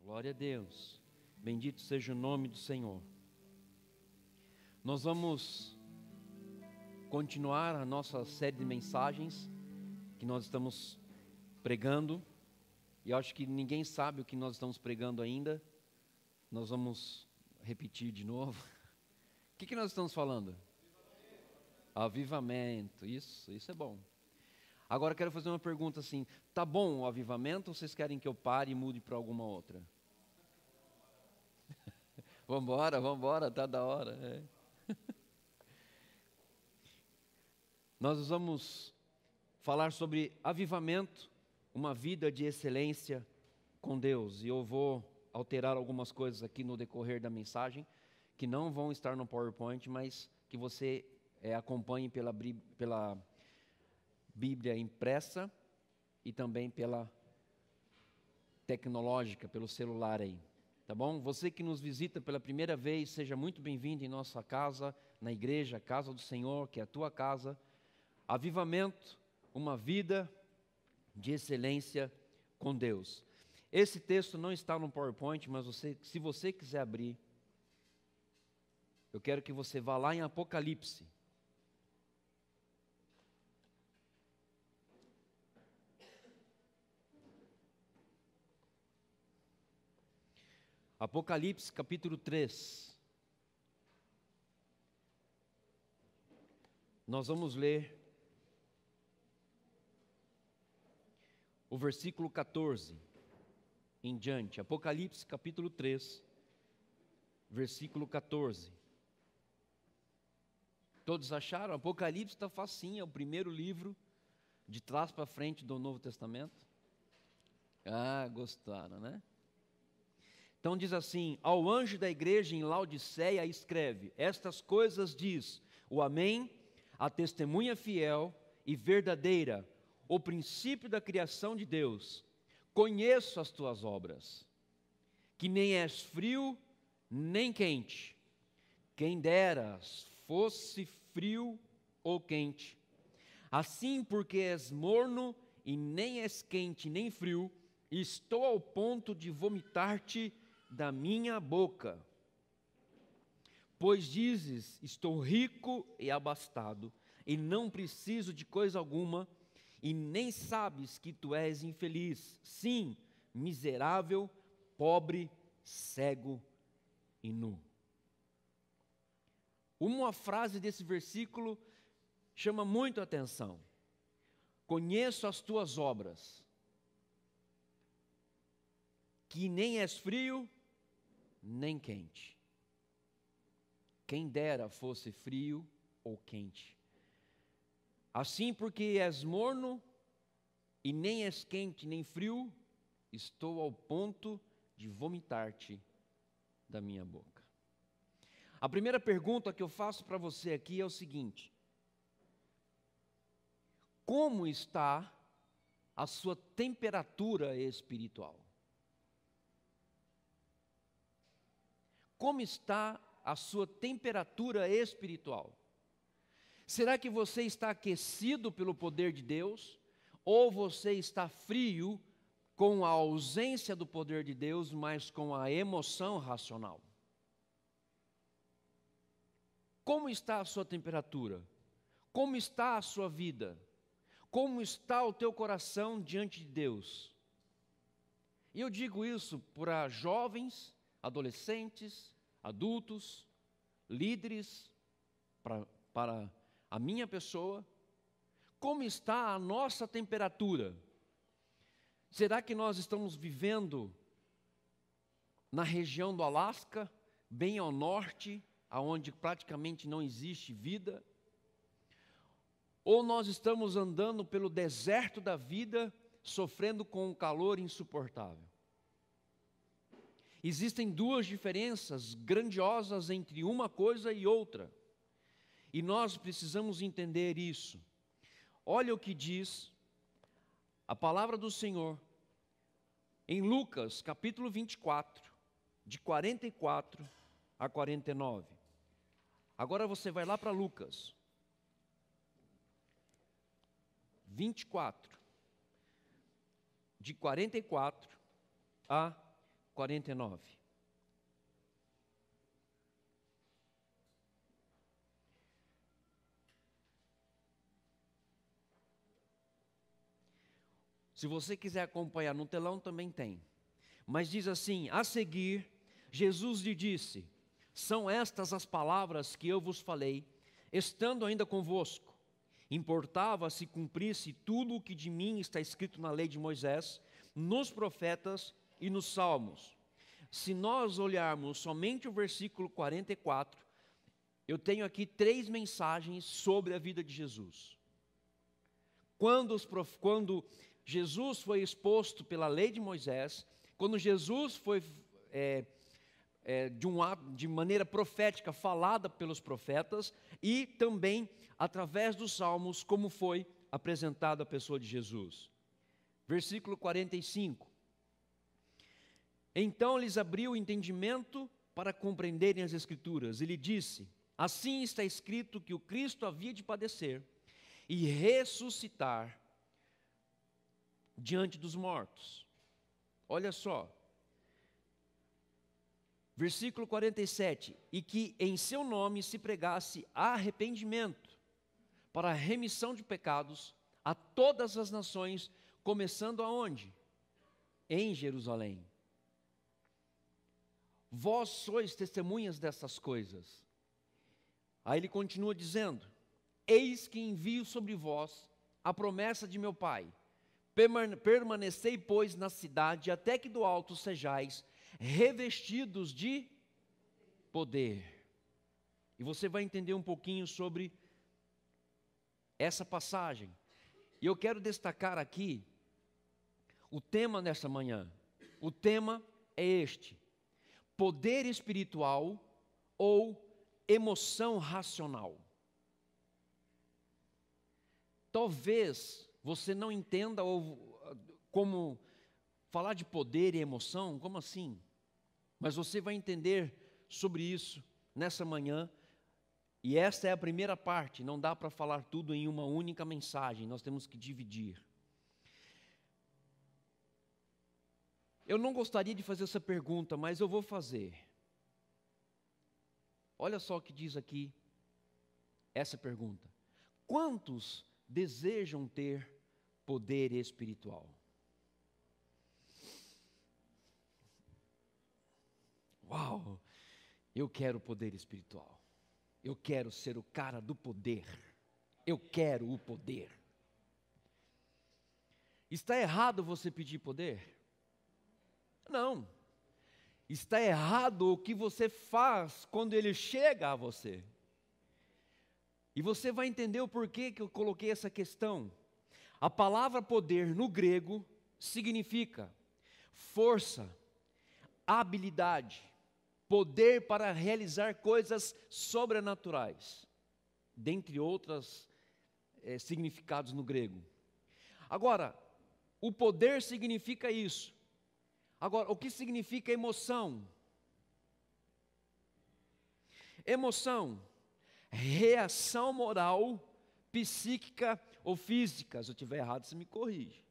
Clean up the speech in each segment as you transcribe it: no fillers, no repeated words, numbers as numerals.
Glória a Deus. Bendito seja o nome do Senhor. Nós vamos continuar a nossa série de mensagens que nós estamos pregando. E eu acho que ninguém sabe o que nós estamos pregando ainda. Nós vamos repetir de novo. O que nós estamos falando? Avivamento. Isso é bom. Agora eu quero fazer uma pergunta assim. Tá bom o avivamento ou vocês querem que eu pare e mude para alguma outra? Vambora, tá da hora. Nós vamos falar sobre avivamento, uma vida de excelência com Deus. E eu vou alterar algumas coisas aqui no decorrer da mensagem, que não vão estar no PowerPoint, mas que você acompanhe pela Bíblia impressa e também pela tecnológica, pelo celular aí. Tá bom? Você que nos visita pela primeira vez, seja muito bem-vindo em nossa casa, na igreja, a casa do Senhor, que é a tua casa. Avivamento, uma vida de excelência com Deus. Esse texto não está no PowerPoint, mas se você quiser abrir, eu quero que você vá lá em Apocalipse. Apocalipse capítulo 3. Nós vamos ler o versículo 14 em diante. Apocalipse capítulo 3, versículo 14. Todos acharam? Apocalipse está facinho, é o primeiro livro de trás para frente do Novo Testamento. Ah, gostaram, né? Então diz assim: ao anjo da igreja em Laodiceia escreve: estas coisas diz o Amém, a testemunha fiel e verdadeira, o princípio da criação de Deus. Conheço as tuas obras, que nem és frio nem quente. Quem dera fosse frio ou quente. Assim, porque és morno e nem és quente nem frio, estou ao ponto de vomitar-te da minha boca. Pois dizes: estou rico e abastado, e não preciso de coisa alguma, e nem sabes que tu és infeliz, sim, miserável, pobre, cego e nu. Uma frase desse versículo chama muito a atenção. Conheço as tuas obras, que nem és frio nem quente. Quem dera fosse frio ou quente. Assim, porque és morno e nem és quente nem frio, estou ao ponto de vomitar-te da minha boca. A primeira pergunta que eu faço para você aqui é o seguinte: como está a sua temperatura espiritual? Como está a sua temperatura espiritual? Será que você está aquecido pelo poder de Deus? Ou você está frio com a ausência do poder de Deus, mas com a emoção racional? Como está a sua temperatura? Como está a sua vida? Como está o teu coração diante de Deus? E eu digo isso para jovens, adolescentes, adultos, líderes, para a minha pessoa. Como está a nossa temperatura? Será que nós estamos vivendo na região do Alasca, bem ao norte, aonde praticamente não existe vida? Ou nós estamos andando pelo deserto da vida, sofrendo com um calor insuportável? Existem duas diferenças grandiosas entre uma coisa e outra, e nós precisamos entender isso. Olha o que diz a palavra do Senhor em Lucas capítulo 24, de 44 a 49. Agora você vai lá para Lucas 24, de 44 a 49. Se você quiser acompanhar no telão, também tem. Mas diz assim: a seguir, Jesus lhe disse: são estas as palavras que eu vos falei, estando ainda convosco. Importava se cumprisse tudo o que de mim está escrito na lei de Moisés, nos profetas e nos salmos. Se nós olharmos somente o versículo 44, eu tenho aqui 3 mensagens sobre a vida de Jesus. Quando Jesus foi exposto pela lei de Moisés, quando Jesus foi de maneira profética falada pelos profetas, e também através dos salmos, como foi apresentado a pessoa de Jesus. Versículo 45. Então lhes abriu o entendimento para compreenderem as Escrituras. Ele disse: assim está escrito que o Cristo havia de padecer e ressuscitar diante dos mortos. Olha só, versículo 47, e que em seu nome se pregasse arrependimento para a remissão de pecados a todas as nações, começando aonde? Em Jerusalém. Vós sois testemunhas dessas coisas. Aí ele continua dizendo: eis que envio sobre vós a promessa de meu Pai. Permanecei, pois, na cidade, até que do alto sejais revestidos de poder. E você vai entender um pouquinho sobre essa passagem. E eu quero destacar aqui o tema nessa manhã. O tema é este: poder espiritual ou emoção racional. Talvez você não entenda como falar de poder e emoção, como assim? Mas você vai entender sobre isso nessa manhã, e esta é a primeira parte, não dá para falar tudo em uma única mensagem, nós temos que dividir. Eu não gostaria de fazer essa pergunta, mas eu vou fazer. Olha só o que diz aqui essa pergunta: quantos desejam ter poder espiritual? Uau! Eu quero poder espiritual. Eu quero ser o cara do poder. Eu quero o poder. Está errado você pedir poder? Não. Está errado o que você faz quando ele chega a você. E você vai entender o porquê que eu coloquei essa questão. A palavra poder no grego significa força, habilidade, poder para realizar coisas sobrenaturais, dentre outros significados no grego. Agora, o poder significa isso. Agora, o que significa emoção? Emoção, reação moral, psíquica ou física. Se eu estiver errado, você me corrige.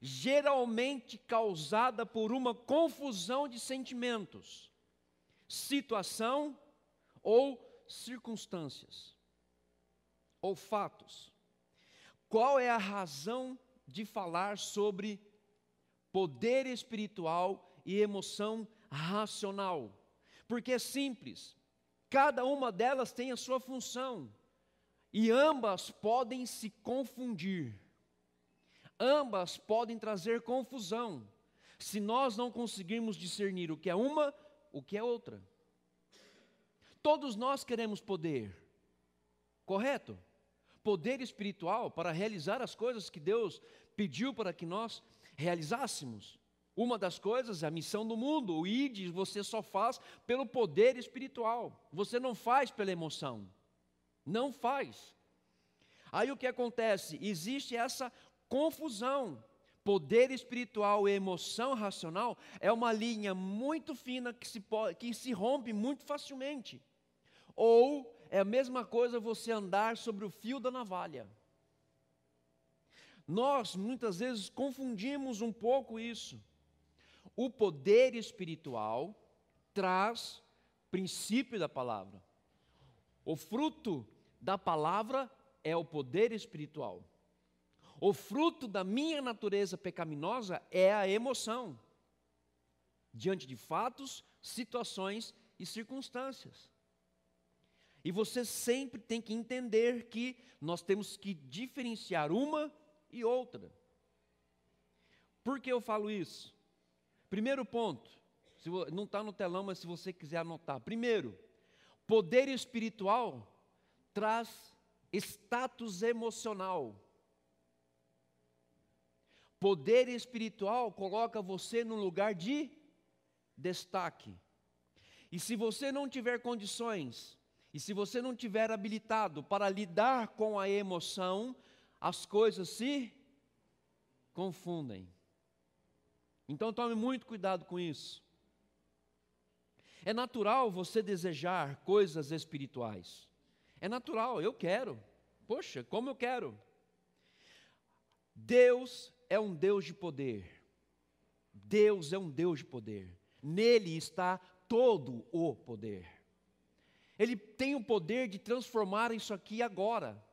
Geralmente causada por uma confusão de sentimentos, situação ou circunstâncias, ou fatos. Qual é a razão de falar sobre poder espiritual e emoção racional? Porque é simples, cada uma delas tem a sua função, e ambas podem se confundir, ambas podem trazer confusão, se nós não conseguirmos discernir o que é uma, o que é outra. Todos nós queremos poder, correto? Poder espiritual para realizar as coisas que Deus pediu para que nós realizássemos. Uma das coisas é a missão do mundo. O ID você só faz pelo poder espiritual. Você não faz pela emoção. Não faz. Aí o que acontece? Existe essa confusão. poder espiritual e emoção racional é uma linha muito fina que se rompe muito facilmente. Ou é a mesma coisa você andar sobre o fio da navalha. Nós, muitas vezes, confundimos um pouco isso. O poder espiritual traz princípio da palavra. O fruto da palavra é o poder espiritual. O fruto da minha natureza pecaminosa é a emoção, diante de fatos, situações e circunstâncias. E você sempre tem que entender que nós temos que diferenciar uma e outra. Por que eu falo isso? Primeiro ponto, não está no telão, mas se você quiser anotar. Primeiro, poder espiritual traz status emocional. Poder espiritual coloca você no lugar de destaque. E se você não tiver condições, e se você não tiver habilitado para lidar com a emoção, as coisas se confundem. Então tome muito cuidado com isso. É natural você desejar coisas espirituais. É natural, eu quero. Poxa, como eu quero. Deus é um Deus de poder. Deus é um Deus de poder. Nele está todo o poder. Ele tem o poder de transformar isso aqui agora.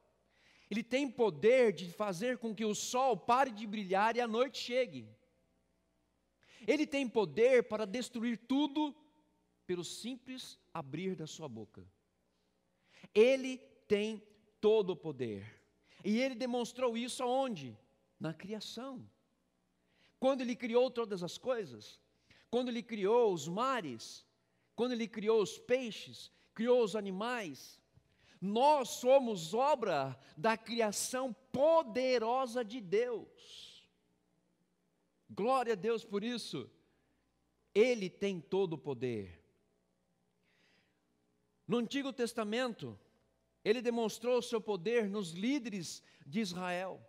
Ele tem poder de fazer com que o sol pare de brilhar e a noite chegue. Ele tem poder para destruir tudo pelo simples abrir da sua boca. Ele tem todo o poder. E ele demonstrou isso aonde? Na criação. Quando ele criou todas as coisas, quando ele criou os mares, quando ele criou os peixes, criou os animais, nós somos obra da criação poderosa de Deus. Glória a Deus por isso. Ele tem todo o poder. No Antigo Testamento, ele demonstrou o seu poder nos líderes de Israel.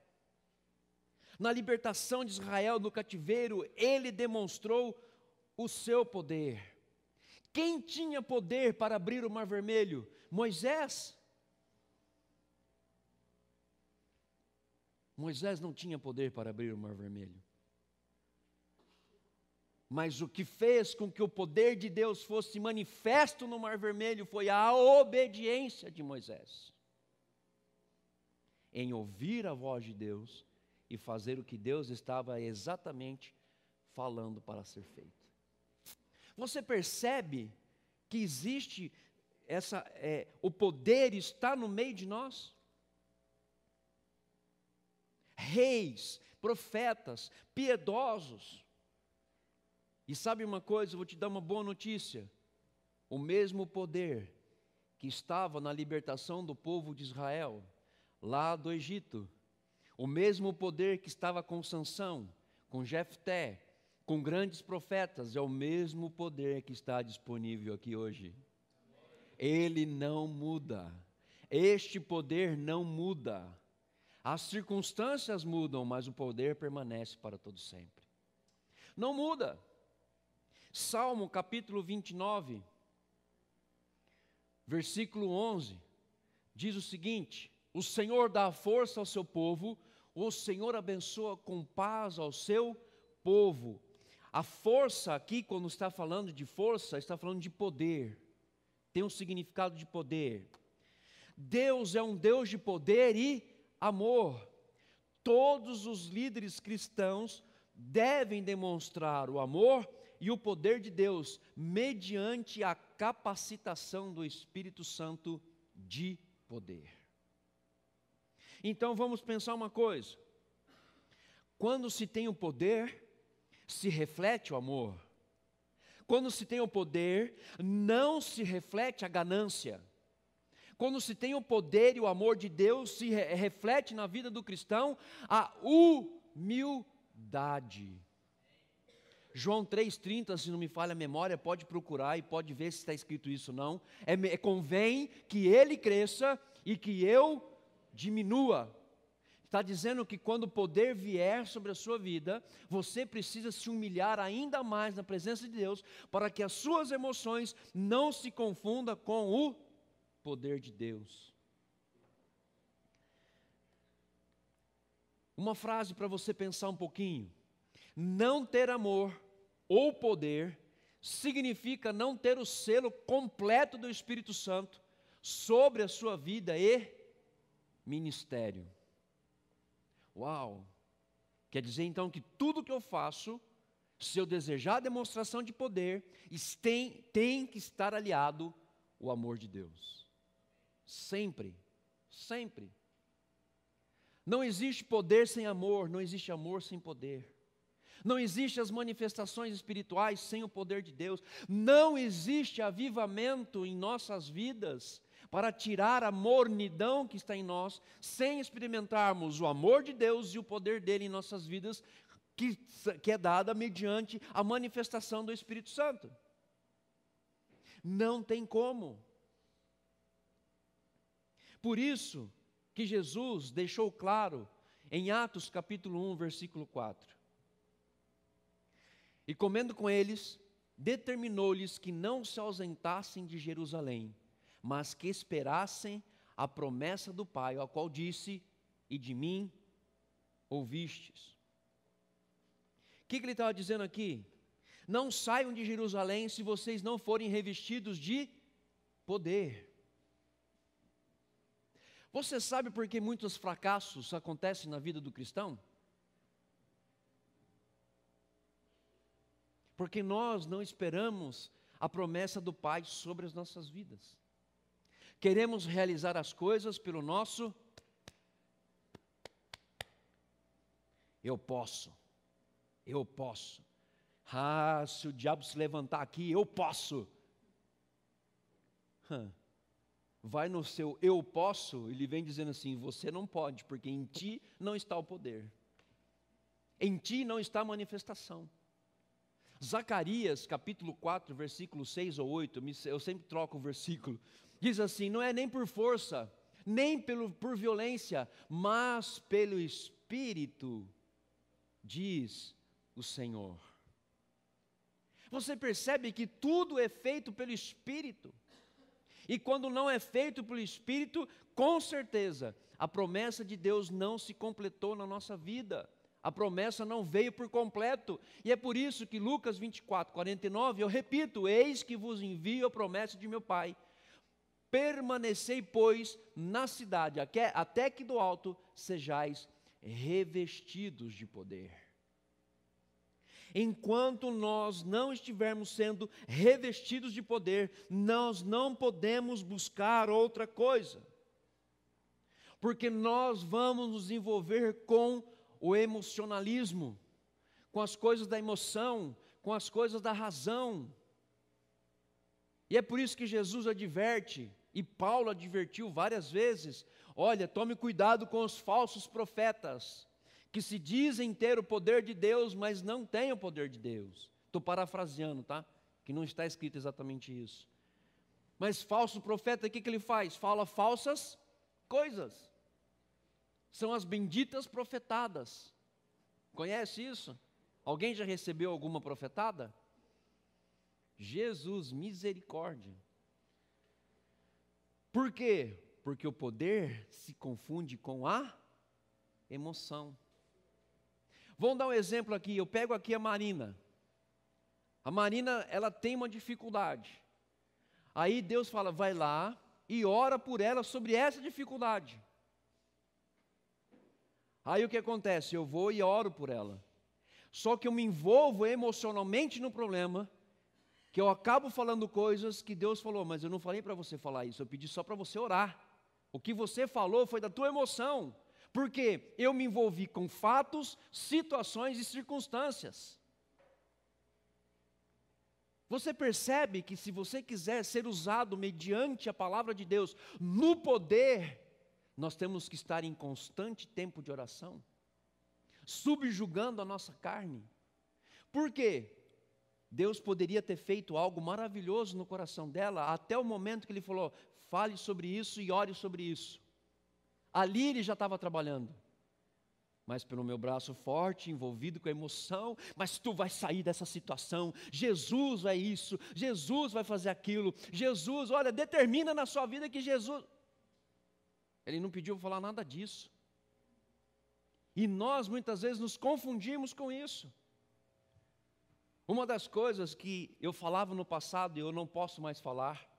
Na libertação de Israel do cativeiro, ele demonstrou o seu poder. Quem tinha poder para abrir o Mar Vermelho? Moisés. Moisés não tinha poder para abrir o Mar Vermelho. Mas o que fez com que o poder de Deus fosse manifesto no Mar Vermelho foi a obediência de Moisés. Em ouvir a voz de Deus e fazer o que Deus estava exatamente falando para ser feito. Você percebe que existe o poder está no meio de nós? Reis, profetas, piedosos. E sabe uma coisa, eu vou te dar uma boa notícia. O mesmo poder que estava na libertação do povo de Israel, lá do Egito, o mesmo poder que estava com Sansão, com Jefté, com grandes profetas, é o mesmo poder que está disponível aqui hoje. Ele não muda. Este poder não muda. As circunstâncias mudam, mas o poder permanece para todo sempre. Não muda. Salmo capítulo 29, versículo 11, diz o seguinte: o Senhor dá força ao seu povo, o Senhor abençoa com paz ao seu povo. A força aqui, quando está falando de força, está falando de poder, tem um significado de poder. Deus é um Deus de poder e amor. Todos os líderes cristãos devem demonstrar o amor e o poder de Deus mediante a capacitação do Espírito Santo de poder. Então vamos pensar uma coisa. Quando se tem o poder, se reflete o amor. Quando se tem o poder, não se reflete a ganância. Quando se tem o poder e o amor de Deus, se reflete na vida do cristão a humildade. João 3,30, se não me falha a memória, pode procurar e pode ver se está escrito isso ou não. Convém que ele cresça e que eu diminua. Está dizendo que quando o poder vier sobre a sua vida, você precisa se humilhar ainda mais na presença de Deus, para que as suas emoções não se confundam com o poder de Deus. Uma frase para você pensar um pouquinho: não ter amor ou poder significa não ter o selo completo do Espírito Santo sobre a sua vida e ministério. Uau! Quer dizer então que tudo que eu faço, se eu desejar a demonstração de poder, tem que estar aliado ao amor de Deus. Sempre, sempre. Não existe poder sem amor, não existe amor sem poder. Não existe as manifestações espirituais sem o poder de Deus. Não existe avivamento em nossas vidas para tirar a mornidão que está em nós, sem experimentarmos o amor de Deus e o poder dele em nossas vidas, que é dada mediante a manifestação do Espírito Santo. Não tem como. Por isso que Jesus deixou claro em Atos capítulo 1, versículo 4. E comendo com eles, determinou-lhes que não se ausentassem de Jerusalém, mas que esperassem a promessa do Pai, ao qual disse: e de mim ouvistes. O que ele estava dizendo aqui? Não saiam de Jerusalém se vocês não forem revestidos de poder. Você sabe por que muitos fracassos acontecem na vida do cristão? Porque nós não esperamos a promessa do Pai sobre as nossas vidas. Queremos realizar as coisas pelo nosso eu posso. Ah, se o diabo se levantar aqui, eu posso. Vai no seu eu posso, ele vem dizendo assim: você não pode, porque em ti não está o poder. Em ti não está a manifestação. Zacarias capítulo 4, versículo 6 ou 8, eu sempre troco o versículo. Diz assim: não é nem por força, nem por violência, mas pelo Espírito, diz o Senhor. Você percebe que tudo é feito pelo Espírito. E quando não é feito pelo Espírito, com certeza, a promessa de Deus não se completou na nossa vida. A promessa não veio por completo. E é por isso que Lucas 24, 49, eu repito: eis que vos envio a promessa de meu Pai. Permanecei, pois, na cidade, até que do alto sejais revestidos de poder. Enquanto nós não estivermos sendo revestidos de poder, nós não podemos buscar outra coisa. Porque nós vamos nos envolver com o emocionalismo, com as coisas da emoção, com as coisas da razão. E é por isso que Jesus adverte, e Paulo advertiu várias vezes: olha, tome cuidado com os falsos profetas, que se dizem ter o poder de Deus, mas não têm o poder de Deus. Estou parafraseando, tá? Que não está escrito exatamente isso. Mas falso profeta, o que ele faz? Fala falsas coisas. São as benditas profetadas. Conhece isso? Alguém já recebeu alguma profetada? Jesus, misericórdia. Por quê? Porque o poder se confunde com a emoção. Vamos dar um exemplo aqui. Eu pego aqui a Marina. A Marina, ela tem uma dificuldade. Aí Deus fala: vai lá e ora por ela sobre essa dificuldade. Aí o que acontece? Eu vou e oro por ela. Só que eu me envolvo emocionalmente no problema, que eu acabo falando coisas que Deus falou: mas eu não falei para você falar isso, eu pedi só para você orar. O que você falou foi da tua emoção. Porque eu me envolvi com fatos, situações e circunstâncias. Você percebe que se você quiser ser usado mediante a palavra de Deus no poder, nós temos que estar em constante tempo de oração, subjugando a nossa carne. Por quê? Deus poderia ter feito algo maravilhoso no coração dela, até o momento que Ele falou: fale sobre isso e ore sobre isso. Ali Ele já estava trabalhando. mas pelo meu braço forte, envolvido com a emoção, mas tu vai sair dessa situação, Jesus é isso, Jesus vai fazer aquilo, Jesus, olha, determina na sua vida que Jesus... Ele não pediu para falar nada disso. E nós muitas vezes nos confundimos com isso. Uma das coisas que eu falava no passado e eu não posso mais falar,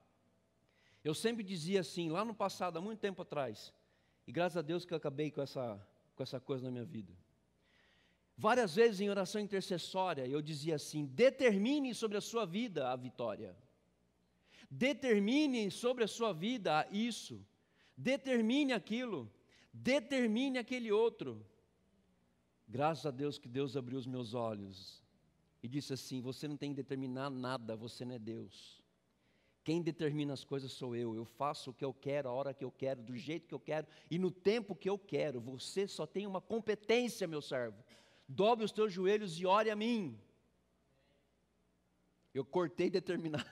eu sempre dizia assim, lá no passado, há muito tempo atrás, e graças a Deus que eu acabei com essa coisa na minha vida. Várias vezes em oração intercessória, eu dizia assim, determine sobre a sua vida a vitória. Determine sobre a sua vida isso. Determine aquilo. Determine aquele outro. Graças a Deus que Deus abriu os meus olhos e disse assim, você não tem que determinar nada, você não é Deus. Quem determina as coisas sou eu faço o que eu quero, a hora que eu quero, do jeito que eu quero e no tempo que eu quero. Você só tem uma competência, meu servo. Dobre os teus joelhos e ore a mim. Eu cortei determinar,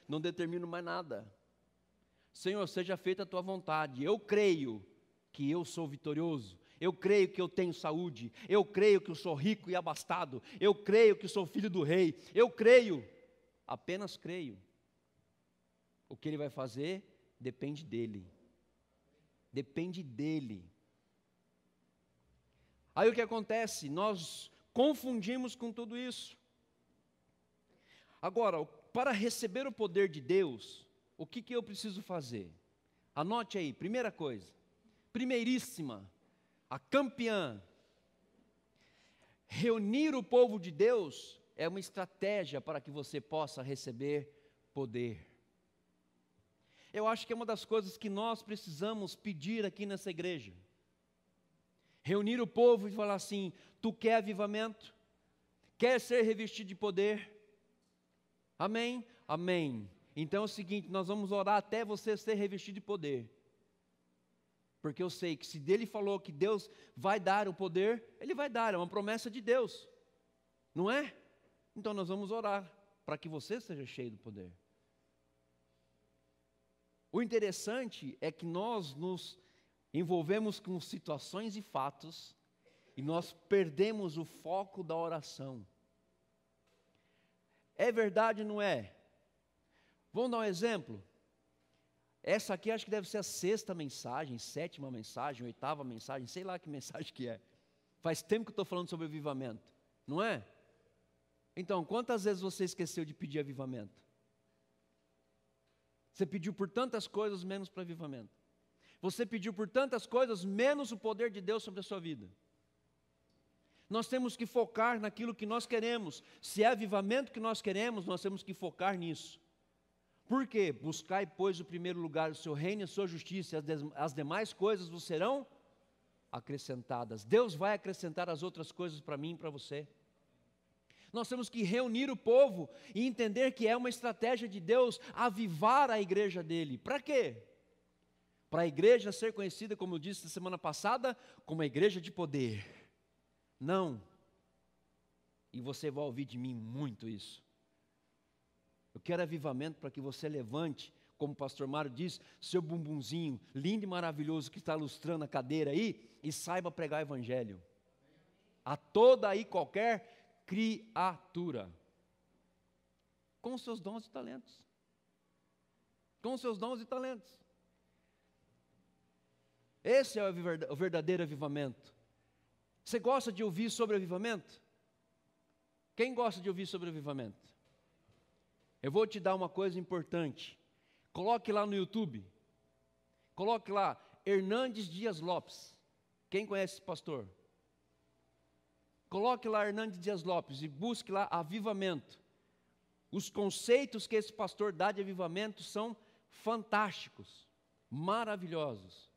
não determino mais nada. Senhor, seja feita a tua vontade. Eu creio que eu sou vitorioso. Eu creio que eu tenho saúde. Eu creio que eu sou rico e abastado. Eu creio que sou filho do rei. Eu creio, apenas creio. O que ele vai fazer depende dele. Depende dele. Aí o que acontece? Nós confundimos com tudo isso. Agora, para receber o poder de Deus, o que eu preciso fazer? Anote aí, primeira coisa. Primeiríssima, a campeã. Reunir o povo de Deus é uma estratégia para que você possa receber poder. Eu acho que é uma das coisas que nós precisamos pedir aqui nessa igreja. Reunir o povo e falar assim, tu quer avivamento? Quer ser revestido de poder? Amém? Amém. Então é o seguinte, nós vamos orar até você ser revestido de poder. Porque eu sei que se dele falou que Deus vai dar o poder, ele vai dar, é uma promessa de Deus. Não é? Então nós vamos orar para que você seja cheio do poder. O interessante é que nós nos envolvemos com situações e fatos e nós perdemos o foco da oração. É verdade ou não é? Vamos dar um exemplo? Essa aqui acho que deve ser a 6ª mensagem, 7ª mensagem, 8ª mensagem, sei lá que mensagem que é. Faz tempo que eu estou falando sobre avivamento, não é? Então, quantas vezes você esqueceu de pedir avivamento? Você pediu por tantas coisas, menos para avivamento. Você pediu por tantas coisas, menos o poder de Deus sobre a sua vida. Nós temos que focar naquilo que nós queremos. Se é avivamento que nós queremos, nós temos que focar nisso. Por quê? Buscai, pois, o primeiro lugar do seu reino e a sua justiça, e as demais coisas vos serão acrescentadas. Deus vai acrescentar as outras coisas para mim e para você. Nós temos que reunir o povo e entender que é uma estratégia de Deus avivar a igreja dele. Para quê? Para a igreja ser conhecida, como eu disse na semana passada, como a igreja de poder. Não. E você vai ouvir de mim muito isso. Eu quero avivamento para que você levante, como o pastor Mário diz, seu bumbumzinho lindo e maravilhoso que está lustrando a cadeira aí e saiba pregar o evangelho. A toda e qualquer criatura. Com os seus dons e talentos. Com os seus dons e talentos. Esse é o verdadeiro avivamento. Você gosta de ouvir sobre avivamento? Quem gosta de ouvir sobre avivamento? Eu vou te dar uma coisa importante. Coloque lá no YouTube. Coloque lá, Hernandes Dias Lopes. Quem conhece esse pastor? Coloque lá Hernandes Dias Lopes e busque lá avivamento. Os conceitos que esse pastor dá de avivamento são fantásticos, maravilhosos.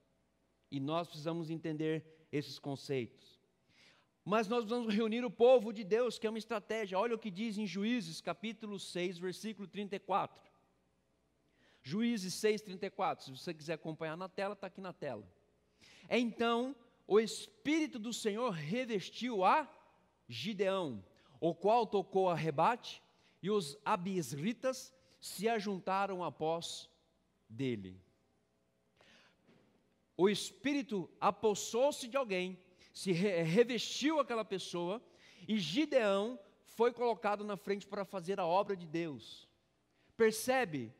E nós precisamos entender esses conceitos. Mas nós vamos reunir o povo de Deus, que é uma estratégia. Olha o que diz em Juízes, capítulo 6, versículo 34. Juízes 6, 34. Se você quiser acompanhar na tela, está aqui na tela. Então, o Espírito do Senhor revestiu a Gideão, o qual tocou a rebate, e os abisritas se ajuntaram após dele. O Espírito apossou-se de alguém, revestiu aquela pessoa, e Gideão foi colocado na frente para fazer a obra de Deus. Percebe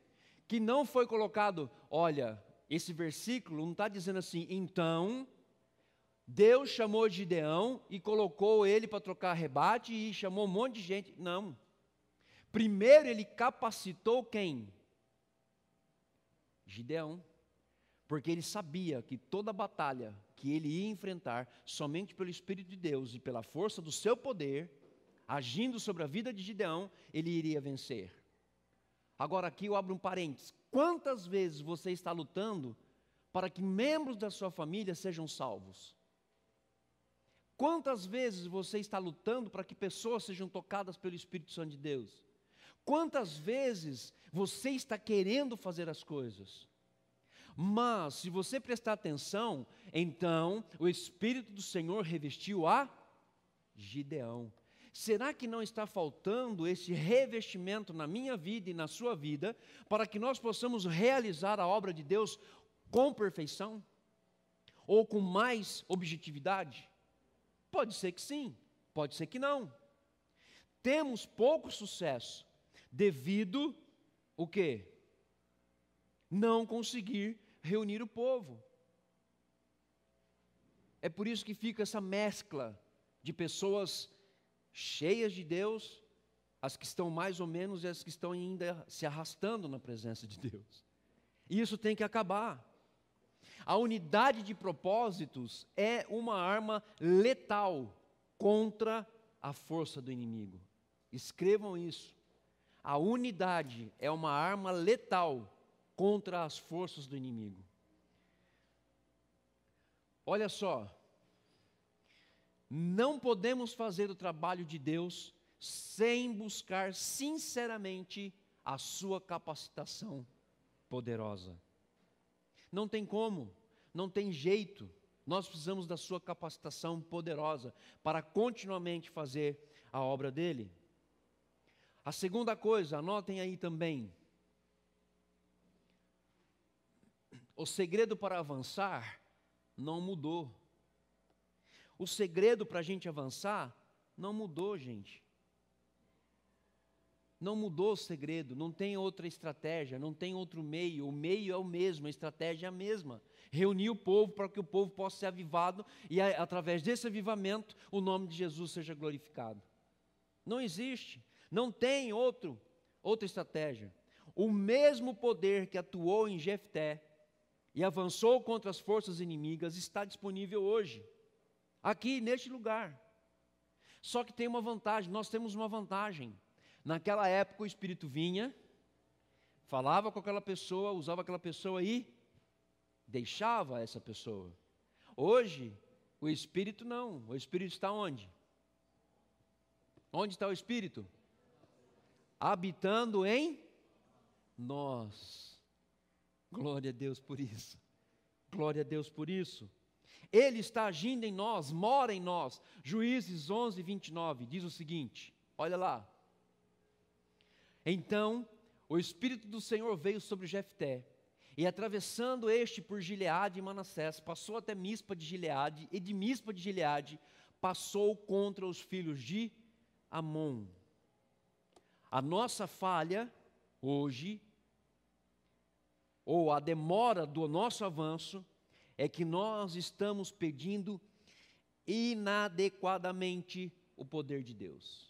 que não foi colocado, olha, esse versículo não está dizendo assim, então Deus chamou Gideão e colocou ele para trocar rebate e chamou um monte de gente. Não. Primeiro ele capacitou quem? Gideão. Porque ele sabia que toda batalha que ele ia enfrentar, somente pelo Espírito de Deus e pela força do seu poder, agindo sobre a vida de Gideão, ele iria vencer. Agora aqui eu abro um parênteses. Quantas vezes você está lutando para que membros da sua família sejam salvos? Quantas vezes você está lutando para que pessoas sejam tocadas pelo Espírito Santo de Deus? Quantas vezes você está querendo fazer as coisas? Mas, se você prestar atenção, então o Espírito do Senhor revestiu a Gideão. Será que não está faltando esse revestimento na minha vida e na sua vida, para que nós possamos realizar a obra de Deus com perfeição? Ou com mais objetividade? Pode ser que sim, pode ser que não. Temos pouco sucesso devido o quê? Não conseguir reunir o povo. É por isso que fica essa mescla de pessoas cheias de Deus, as que estão mais ou menos e as que estão ainda se arrastando na presença de Deus. E isso tem que acabar. A unidade de propósitos é uma arma letal contra a força do inimigo. Escrevam isso. A unidade é uma arma letal contra as forças do inimigo. Olha só, não podemos fazer o trabalho de Deus sem buscar sinceramente a sua capacitação poderosa. Não tem como, não tem jeito. Nós precisamos da sua capacitação poderosa para continuamente fazer a obra dele. A segunda coisa, anotem aí também. O segredo para avançar não mudou. O segredo para a gente avançar não mudou, gente. Não mudou o segredo, não tem outra estratégia, não tem outro meio. O meio é o mesmo, a estratégia é a mesma. Reunir o povo para que o povo possa ser avivado e através desse avivamento o nome de Jesus seja glorificado. Não existe, não tem outra estratégia. O mesmo poder que atuou em Jefté e avançou contra as forças inimigas está disponível hoje, aqui neste lugar. Só que tem uma vantagem, nós temos uma vantagem. Naquela época o Espírito vinha, falava com aquela pessoa, usava aquela pessoa e deixava essa pessoa. Hoje, o Espírito não, o Espírito está onde? Onde está o Espírito? Habitando em nós. Glória a Deus por isso. Glória a Deus por isso. Ele está agindo em nós, mora em nós. Juízes 11, 29 diz o seguinte, olha lá. Então, o Espírito do Senhor veio sobre Jefté, e atravessando este por Gileade e Manassés, passou até Mispa de Gileade, e de Mispa de Gileade passou contra os filhos de Amon. A nossa falha hoje, ou a demora do nosso avanço, é que nós estamos pedindo inadequadamente o poder de Deus.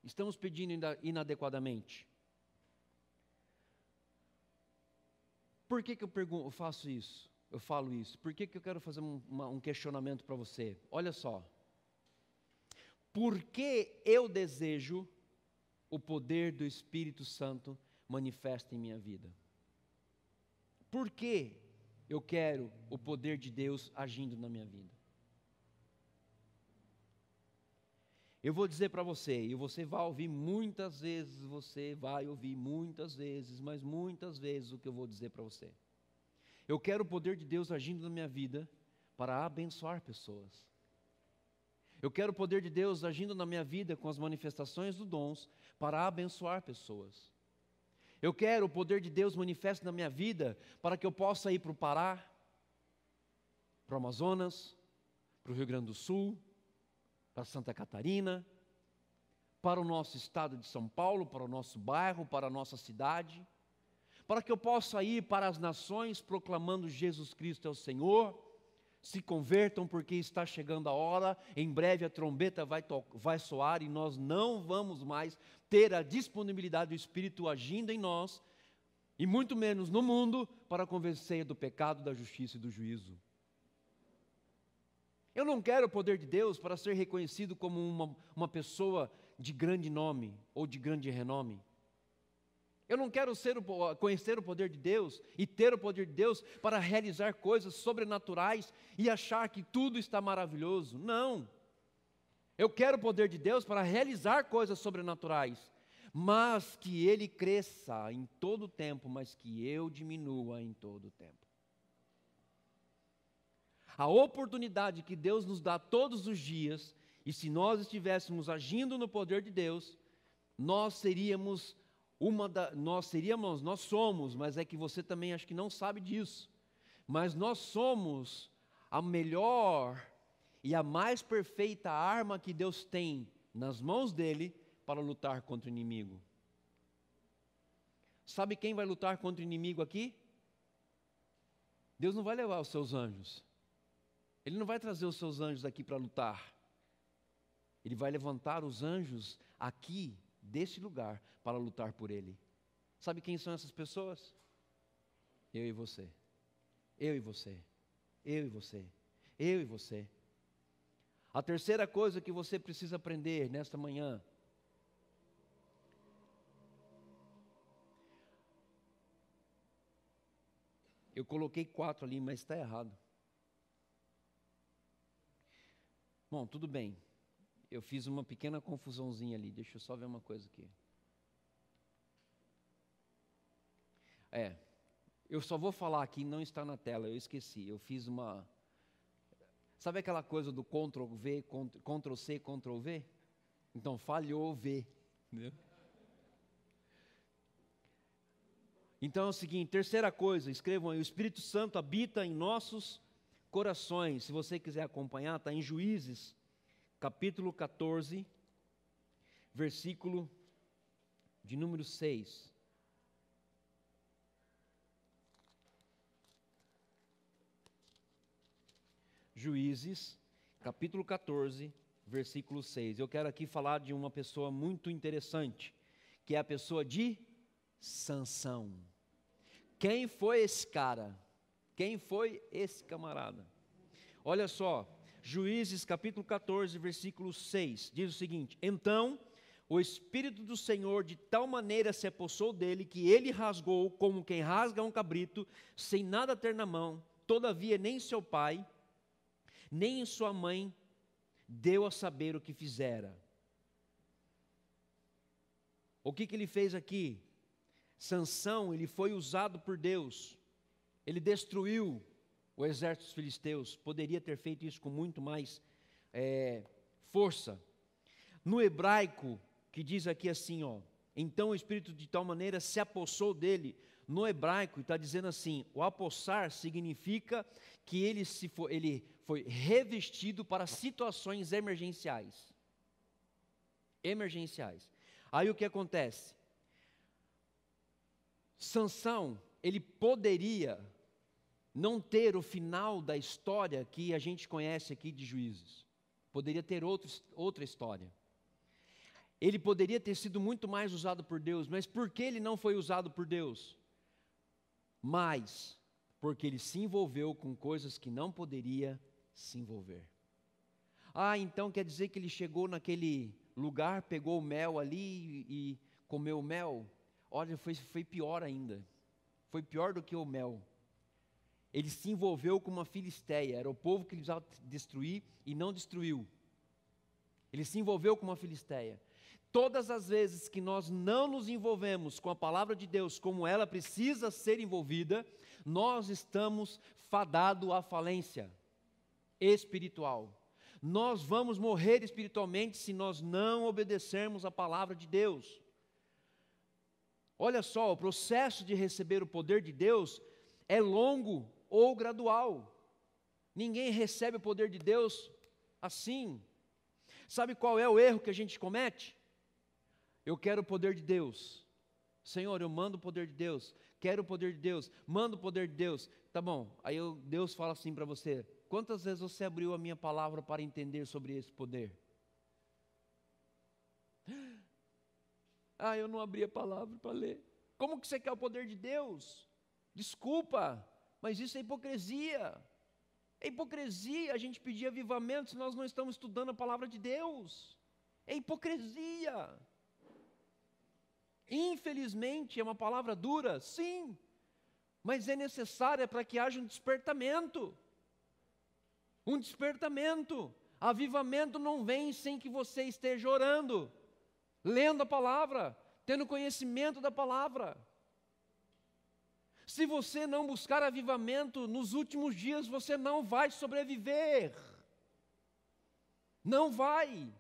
Estamos pedindo inadequadamente. Por que eu faço isso? Eu falo isso. Por que eu quero fazer um questionamento para você? Olha só. Por que eu desejo o poder do Espírito Santo manifesto em minha vida? Por que eu quero o poder de Deus agindo na minha vida? Eu vou dizer para você, e você vai ouvir muitas vezes, mas muitas vezes o que eu vou dizer para você. Eu quero o poder de Deus agindo na minha vida para abençoar pessoas. Eu quero o poder de Deus agindo na minha vida com as manifestações dos dons para abençoar pessoas. Eu quero o poder de Deus manifesto na minha vida para que eu possa ir para o Pará, para o Amazonas, para o Rio Grande do Sul, para Santa Catarina, para o nosso estado de São Paulo, para o nosso bairro, para a nossa cidade, para que eu possa ir para as nações proclamando Jesus Cristo é o Senhor. Se convertam, porque está chegando a hora, em breve a trombeta vai soar e nós não vamos mais ter a disponibilidade do Espírito agindo em nós, e muito menos no mundo, para convencer do pecado, da justiça e do juízo. Eu não quero o poder de Deus para ser reconhecido como uma pessoa de grande nome ou de grande renome. Eu não quero conhecer o poder de Deus e ter o poder de Deus para realizar coisas sobrenaturais e achar que tudo está maravilhoso. Não. Eu quero o poder de Deus para realizar coisas sobrenaturais, mas que Ele cresça em todo o tempo, mas que eu diminua em todo o tempo. A oportunidade que Deus nos dá todos os dias, e se nós estivéssemos agindo no poder de Deus, nós somos, mas é que você também acho que não sabe disso, mas nós somos a melhor e a mais perfeita arma que Deus tem nas mãos dele para lutar contra o inimigo. Sabe quem vai lutar contra o inimigo aqui? Deus não vai levar os seus anjos. Ele não vai trazer os seus anjos aqui para lutar. Ele vai levantar os anjos aqui, deste lugar, para lutar por ele. Sabe quem são essas pessoas? Eu e você. Eu e você. Eu e você. Eu e você. A terceira coisa que você precisa aprender nesta manhã. Eu coloquei 4 ali, mas está errado. Bom, tudo bem. Eu fiz uma pequena confusãozinha ali. Deixa eu só ver uma coisa aqui. Eu só vou falar aqui, não está na tela, eu esqueci. Eu fiz uma... Sabe aquela coisa do Ctrl+V, Ctrl+C, Ctrl+V? Então, falhou V. Entendeu? Então é o seguinte, terceira coisa, escrevam aí, o Espírito Santo habita em nossos corações. Se você quiser acompanhar, está em Juízes, capítulo 14, versículo de número 6. Juízes, capítulo 14, versículo 6. Eu quero aqui falar de uma pessoa muito interessante, que é a pessoa de Sansão. Quem foi esse cara? Quem foi esse camarada? Olha só, Juízes capítulo 14, versículo 6, diz o seguinte: Então o Espírito do Senhor de tal maneira se apossou dele, que ele rasgou como quem rasga um cabrito, sem nada ter na mão. Todavia nem seu pai, nem sua mãe deu a saber o que fizera. O que ele fez aqui? Sansão, ele foi usado por Deus. Ele destruiu o exército dos filisteus. Poderia ter feito isso com muito mais força. No hebraico, que diz aqui assim, então o Espírito de tal maneira se apossou dele. No hebraico está dizendo assim, o apossar significa que ele foi revestido para situações emergenciais. Emergenciais. Aí o que acontece? Sansão, ele poderia não ter o final da história que a gente conhece aqui de Juízes. Poderia ter outra história. Ele poderia ter sido muito mais usado por Deus, mas por que ele não foi usado por Deus? Mas porque ele se envolveu com coisas que não poderia se envolver. Então quer dizer que ele chegou naquele lugar, pegou o mel ali e comeu o mel? Olha, foi pior ainda. Foi pior do que o mel. Ele se envolveu com uma filisteia. Era o povo que ele precisava destruir e não destruiu. Ele se envolveu com uma filisteia. Todas as vezes que nós não nos envolvemos com a palavra de Deus como ela precisa ser envolvida, nós estamos fadados à falência espiritual. Nós vamos morrer espiritualmente se nós não obedecermos a palavra de Deus. Olha só, o processo de receber o poder de Deus é longo ou gradual. Ninguém recebe o poder de Deus assim. Sabe qual é o erro que a gente comete? Eu quero o poder de Deus. Senhor, eu mando o poder de Deus. Quero o poder de Deus. Mando o poder de Deus. Tá bom. Aí Deus fala assim para você: quantas vezes você abriu a minha palavra para entender sobre esse poder? Eu não abri a palavra para ler. Como que você quer o poder de Deus? Desculpa, mas isso é hipocrisia. É hipocrisia a gente pedir avivamento se nós não estamos estudando a palavra de Deus. É hipocrisia. Infelizmente, é uma palavra dura, sim, mas é necessária para que haja um despertamento. Um despertamento. Avivamento não vem sem que você esteja orando, lendo a palavra, tendo conhecimento da palavra. Se você não buscar avivamento nos últimos dias, você não vai sobreviver. Não vai.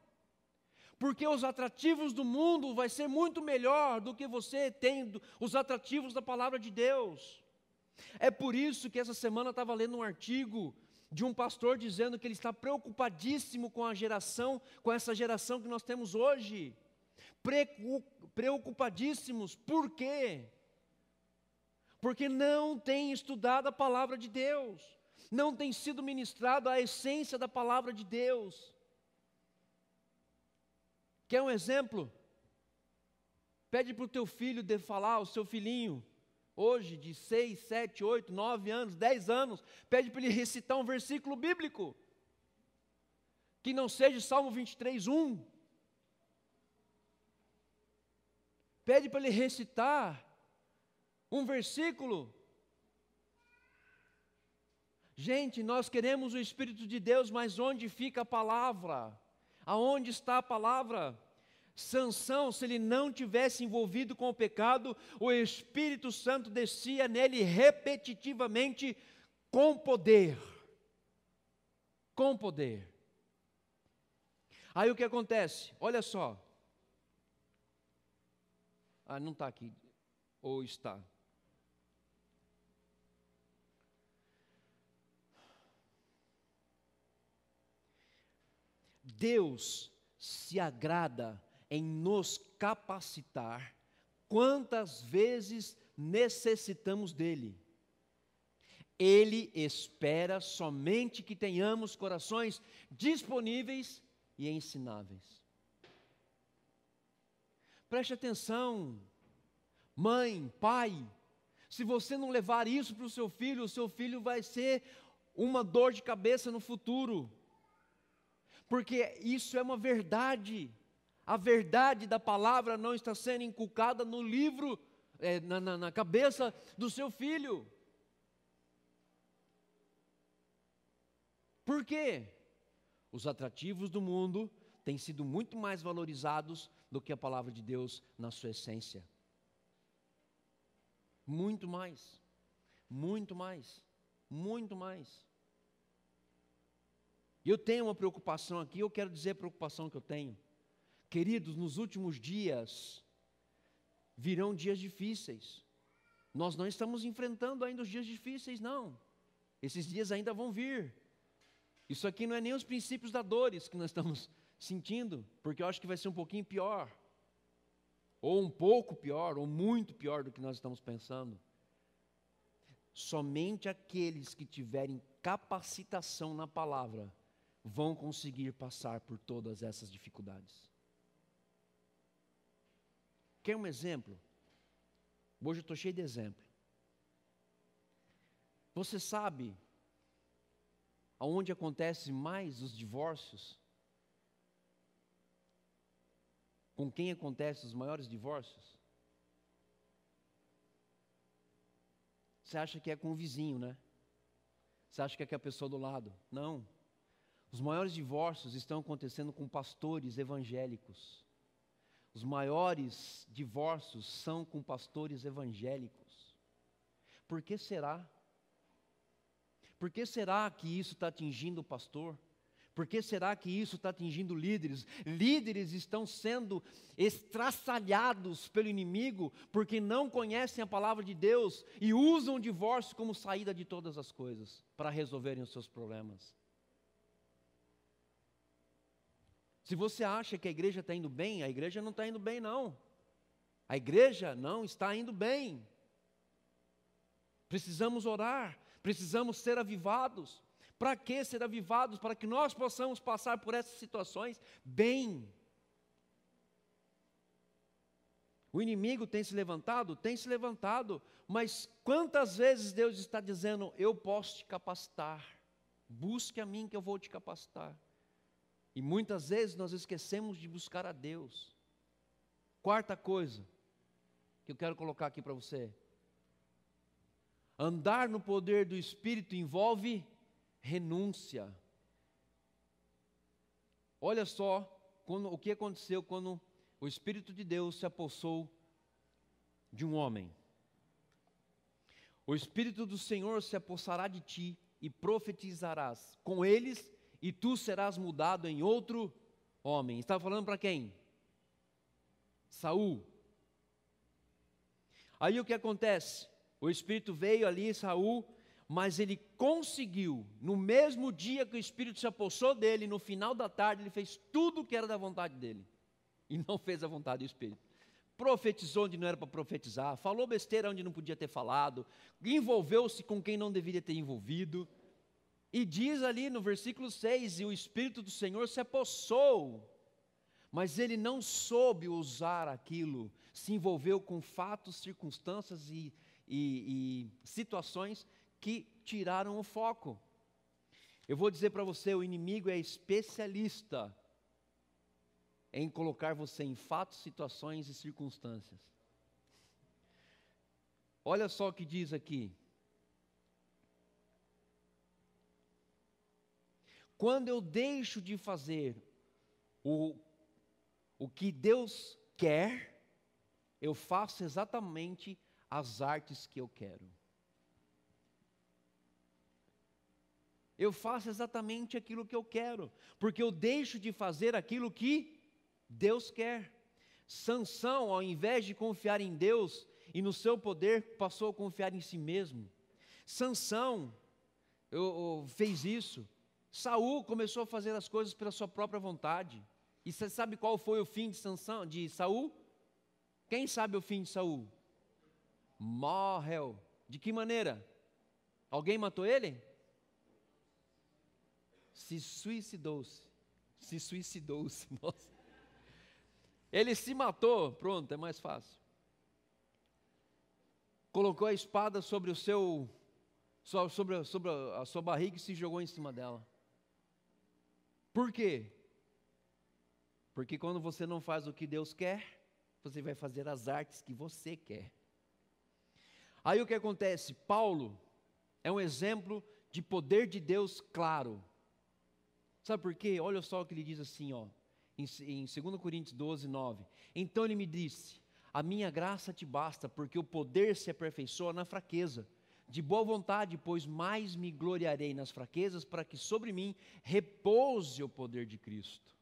Porque os atrativos do mundo vai ser muito melhor do que você tem os atrativos da palavra de Deus. É por isso que essa semana eu estava lendo um artigo de um pastor dizendo que ele está preocupadíssimo com essa geração que nós temos hoje. Preocupadíssimos. Por quê? Porque não tem estudado a palavra de Deus, não tem sido ministrado a essência da palavra de Deus. Quer um exemplo? Pede para o teu filho falar, o seu filhinho, hoje de 6, 7, 8, 9 anos, 10 anos, pede para ele recitar um versículo bíblico, que não seja Salmo 23, 1. Pede para ele recitar um versículo. Gente, nós queremos o Espírito de Deus, mas onde fica a palavra? Aonde está a palavra? Sansão, se ele não tivesse envolvido com o pecado, o Espírito Santo descia nele repetitivamente com poder. Com poder. Aí o que acontece? Olha só. Não está aqui. Ou está? Deus se agrada em nos capacitar quantas vezes necessitamos dele. Ele espera somente que tenhamos corações disponíveis e ensináveis. Preste atenção, mãe, pai, se você não levar isso para o seu filho vai ser uma dor de cabeça no futuro. Porque isso é uma verdade. A verdade da palavra não está sendo inculcada no livro, na cabeça do seu filho. Por quê? Os atrativos do mundo têm sido muito mais valorizados do que a palavra de Deus na sua essência. Muito mais. Muito mais. Muito mais. Eu tenho uma preocupação aqui, eu quero dizer a preocupação que eu tenho. Queridos, nos últimos dias, virão dias difíceis. Nós não estamos enfrentando ainda os dias difíceis, não. Esses dias ainda vão vir. Isso aqui não é nem os princípios da dores que nós estamos sentindo, porque eu acho que vai ser um pouquinho pior. Ou um pouco pior, ou muito pior do que nós estamos pensando. Somente aqueles que tiverem capacitação na palavra vão conseguir passar por todas essas dificuldades. Quer um exemplo? Hoje eu estou cheio de exemplo. Você sabe aonde acontecem mais os divórcios? Com quem acontecem os maiores divórcios? Você acha que é com o vizinho, né? Você acha que é com a pessoa do lado? Não. Os maiores divórcios estão acontecendo com pastores evangélicos. Os maiores divórcios são com pastores evangélicos. Por que será? Por que será que isso está atingindo o pastor? Por que será que isso está atingindo líderes? Líderes estão sendo estraçalhados pelo inimigo porque não conhecem a palavra de Deus e usam o divórcio como saída de todas as coisas para resolverem os seus problemas. Se você acha que a igreja está indo bem, a igreja não está indo bem, não. A igreja não está indo bem. Precisamos orar, precisamos ser avivados. Para que ser avivados? Para que nós possamos passar por essas situações bem. O inimigo tem se levantado? Tem se levantado, mas quantas vezes Deus está dizendo, eu posso te capacitar, busque a mim que eu vou te capacitar. E muitas vezes nós esquecemos de buscar a Deus. Quarta coisa que eu quero colocar aqui para você. Andar no poder do Espírito envolve renúncia. Olha só o que aconteceu quando o Espírito de Deus se apossou de um homem. O Espírito do Senhor se apossará de ti e profetizarás com eles, e tu serás mudado em outro homem. Estava falando para quem? Saul. Aí o que acontece? O Espírito veio ali, Saul, mas ele conseguiu, no mesmo dia que o Espírito se apossou dele, no final da tarde, ele fez tudo o que era da vontade dele, e não fez a vontade do Espírito. Profetizou onde não era para profetizar, falou besteira onde não podia ter falado, envolveu-se com quem não deveria ter envolvido, e diz ali no versículo 6, e o Espírito do Senhor se apossou, mas ele não soube usar aquilo, se envolveu com fatos, circunstâncias e situações que tiraram o foco. Eu vou dizer para você, o inimigo é especialista em colocar você em fatos, situações e circunstâncias. Olha só o que diz aqui. Quando eu deixo de fazer o que Deus quer, eu faço exatamente as artes que eu quero. Eu faço exatamente aquilo que eu quero, porque eu deixo de fazer aquilo que Deus quer. Sansão, ao invés de confiar em Deus e no seu poder, passou a confiar em si mesmo. Sansão fez isso. Saul começou a fazer as coisas pela sua própria vontade. E você sabe qual foi o fim de Saul? Quem sabe o fim de Saul? Morreu. De que maneira? Alguém matou ele? Se suicidou-se. Nossa. Ele se matou, pronto, é mais fácil. Colocou a espada sobre sobre a sua barriga e se jogou em cima dela. Por quê? Porque quando você não faz o que Deus quer, você vai fazer as artes que você quer. Aí o que acontece? Paulo é um exemplo de poder de Deus claro. Sabe por quê? Olha só o que ele diz assim, ó, em 2 Coríntios 12, 9. Então ele me disse, a minha graça te basta, porque o poder se aperfeiçoa na fraqueza. De boa vontade, pois mais me gloriarei nas fraquezas, para que sobre mim repouse o poder de Cristo.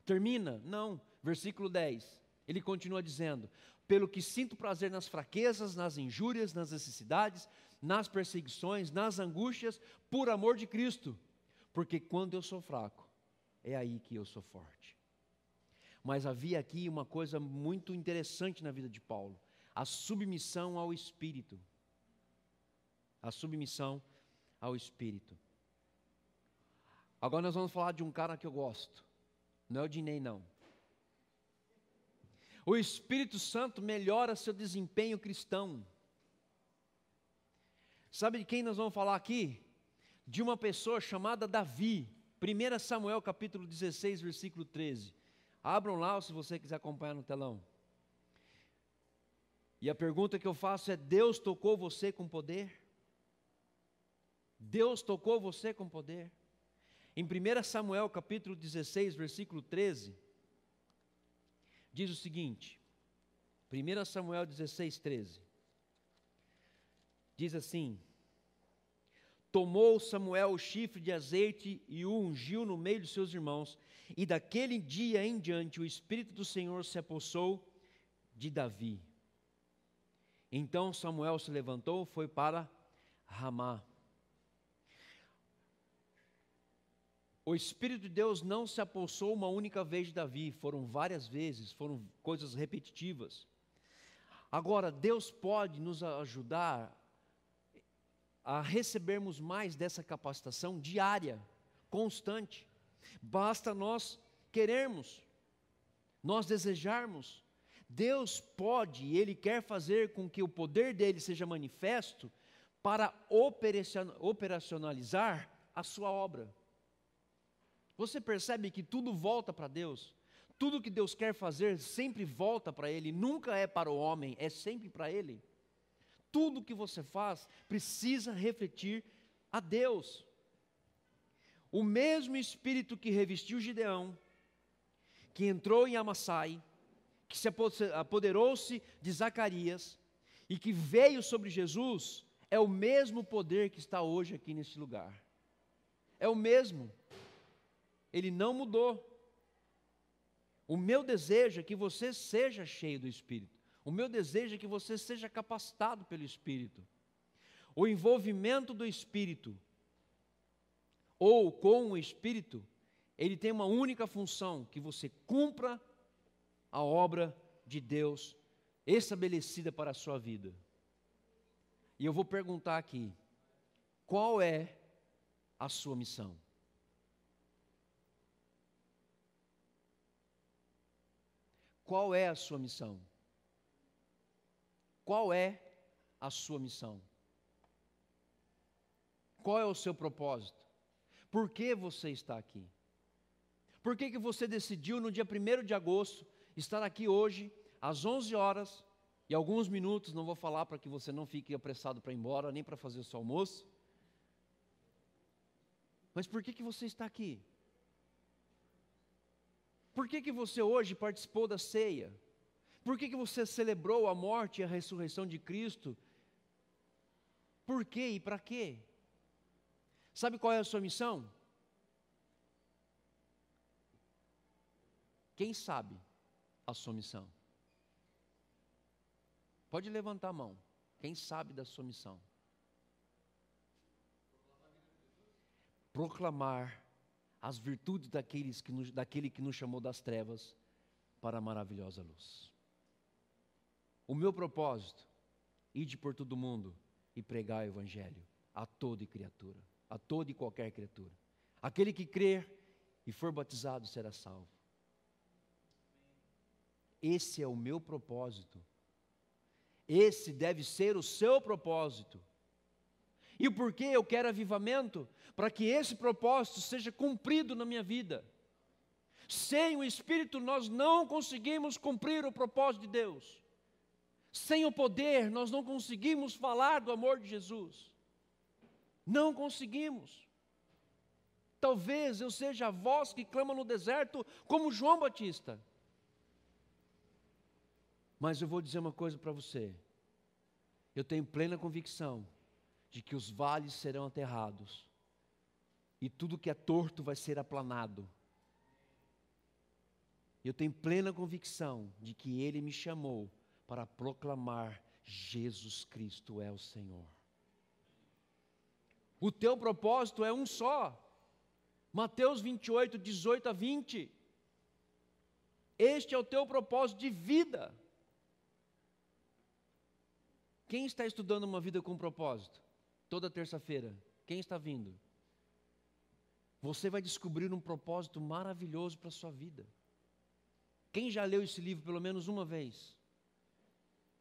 Termina? Não. Versículo 10. Ele continua dizendo, pelo que sinto prazer nas fraquezas, nas injúrias, nas necessidades, nas perseguições, nas angústias, por amor de Cristo. Porque quando eu sou fraco, é aí que eu sou forte. Mas havia aqui uma coisa muito interessante na vida de Paulo. A submissão ao Espírito. A submissão ao Espírito. Agora nós vamos falar de um cara que eu gosto. Não é o Dinei, não. O Espírito Santo melhora seu desempenho cristão. Sabe de quem nós vamos falar aqui? De uma pessoa chamada Davi. 1 Samuel capítulo 16, versículo 13. Abram lá se você quiser acompanhar no telão. E a pergunta que eu faço é, Deus tocou você com poder? Deus tocou você com poder? Em 1 Samuel capítulo 16, versículo 13, diz o seguinte, 1 Samuel 16, 13, diz assim, tomou Samuel o chifre de azeite e o ungiu no meio de seus irmãos, e daquele dia em diante o Espírito do Senhor se apossou de Davi. Então Samuel se levantou, foi para Ramá. O Espírito de Deus não se apossou uma única vez de Davi, foram várias vezes, foram coisas repetitivas. Agora, Deus pode nos ajudar a recebermos mais dessa capacitação diária, constante. Basta nós querermos, nós desejarmos. Deus pode e Ele quer fazer com que o poder dEle seja manifesto para operacionalizar a sua obra. Você percebe que tudo volta para Deus? Tudo que Deus quer fazer sempre volta para Ele, nunca é para o homem, é sempre para Ele. Tudo que você faz precisa refletir a Deus. O mesmo Espírito que revestiu Gideão, que entrou em Amassai, que se apoderou-se de Zacarias e que veio sobre Jesus, é o mesmo poder que está hoje aqui neste lugar. É o mesmo. Ele não mudou. O meu desejo é que você seja cheio do Espírito. O meu desejo é que você seja capacitado pelo Espírito. O envolvimento do Espírito, ou com o Espírito, ele tem uma única função: que você cumpra a obra de Deus estabelecida para a sua vida. E eu vou perguntar aqui: qual é a sua missão? Qual é a sua missão? Qual é a sua missão? Qual é o seu propósito? Por que você está aqui? Por que você decidiu no dia 1º de agosto estar aqui hoje, às 11 horas, e alguns minutos, não vou falar para que você não fique apressado para ir embora, nem para fazer o seu almoço. Mas por que você está aqui? Por que você hoje participou da ceia? Por que você celebrou a morte e a ressurreição de Cristo? Por quê e para quê? Sabe qual é a sua missão? Quem sabe a sua missão? Pode levantar a mão. Quem sabe da sua missão? Proclamar as virtudes daquele que nos chamou das trevas para a maravilhosa luz. O meu propósito: ide por todo mundo e pregar o Evangelho a toda criatura, a toda e qualquer criatura. Aquele que crer e for batizado será salvo. Esse é o meu propósito. Esse deve ser o seu propósito. E por que eu quero avivamento? Para que esse propósito seja cumprido na minha vida. Sem o Espírito nós não conseguimos cumprir o propósito de Deus. Sem o poder nós não conseguimos falar do amor de Jesus. Não conseguimos. Talvez eu seja a voz que clama no deserto como João Batista. Mas eu vou dizer uma coisa para você. Eu tenho plena convicção de que os vales serão aterrados e tudo que é torto vai ser aplanado. Eu tenho plena convicção de que Ele me chamou para proclamar: Jesus Cristo é o Senhor. O teu propósito é um só. Mateus 28, 18 a 20. Este é o teu propósito de vida. Quem está estudando uma vida com propósito? Toda terça-feira. Quem está vindo? Você vai descobrir um propósito maravilhoso para a sua vida. Quem já leu esse livro pelo menos uma vez?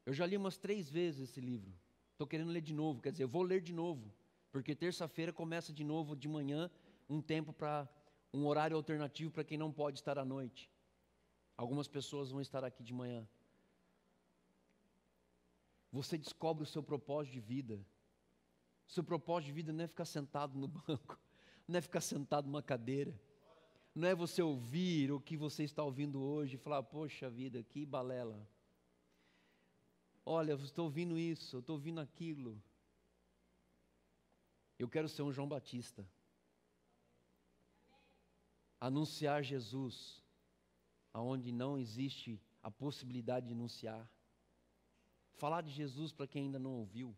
Eu já li umas 3 vezes esse livro. Estou querendo ler de novo, quer dizer, eu vou ler de novo. Porque terça-feira começa de novo de manhã, um tempo para um horário alternativo para quem não pode estar à noite. Algumas pessoas vão estar aqui de manhã. Você descobre o seu propósito de vida. O seu propósito de vida não é ficar sentado no banco, não é ficar sentado numa cadeira, não é você ouvir o que você está ouvindo hoje e falar: poxa vida, que balela. Olha, eu estou ouvindo isso, eu estou ouvindo aquilo. Eu quero ser um João Batista. Anunciar Jesus, aonde não existe a possibilidade de anunciar. Falar de Jesus para quem ainda não ouviu.